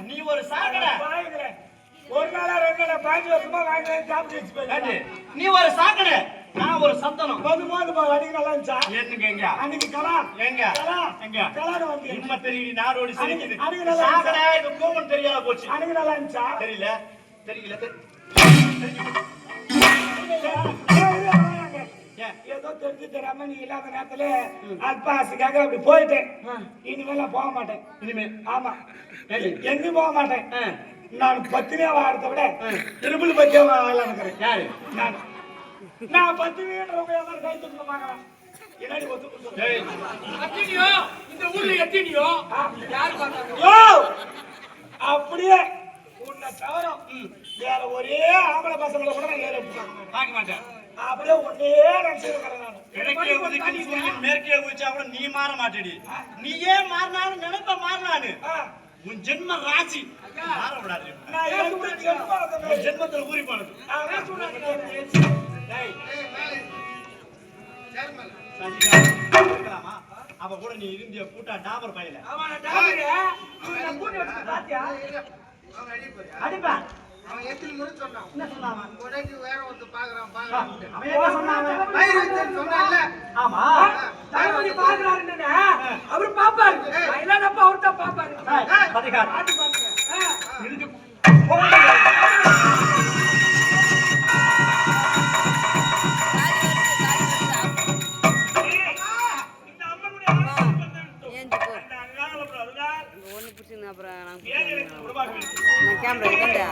நீ ஒரு சாக்கடை ஒரு நாளா 2 நாளா 5 வருஷமா வாங்கி சாப்பிட்டு நீ ஒரு சாக்கடை நான் ஒரு சத்தனம் போது அன்னைக்கு நல்லா இருந்துச்சா என்னங்க எங்க அன்னைக்கு எங்க வந்து இம்மா தெரியுது நாடோடி சிரிக்குது சாக்கடை இது கோவம் தெரியாத போச்சு அன்னைக்கு நல்லா இருந்துச்சா தெரியல ஏதோ தெரிஞ்சு தெரியாம நீ இல்லாத நேரத்துல அல்பாசுக்காக அப்படி போயிட்டேன் இனிமேல போக மாட்டேன் இனிமே ஆமா எங்கேயும் போக மாட்டேன் நான் பத்தினியா வாழறத விட திருப்பதி பத்தியா வாழலாம் யாரு நான் பத்தினியன்றவங்க எல்லாரும் கை தூக்க மாட்டேன் என்னடி இந்த ஊர்ல எத்தினியோ யாரு பார்த்தாங்க அப்படியே உன்னை தவிர வேற ஒரே ஆம்பளை பசங்களை கூட நான் ஏற பார்க்க மாட்டேன் அப்படியே ஒன்னே நினைச்சிருக்கிறேன் நான் கிழக்கே உதிக்கு சூரியன் மேற்கே உதிச்சா கூட நீ மாற மாட்டேடி நீயே மாறினாலும் நினைப்ப மாறினானு உன் ஜென்ம ராசி மாற விடாது நான் ஜென்மத்தில் ஊறி போனது அவ கூட நீ இருந்திய கூட்டா டாபர் பையல அடிப்பா அவன் எத்தில முறை சொன்னான் என்ன சொன்னான் உடனே வேற ஒருத்த பாக்குறான் அவன் சொன்னான் பைரவன் சொன்னான்ல ஆமா தரவடி பாக்குறாருன்னு அவர் பாப்பாரு இல்லனப்ப அவர் தான் பாப்பாரு அதிகார ஆட்டு பாருங்க இருக்கு அப்புறம் நான் கேமரா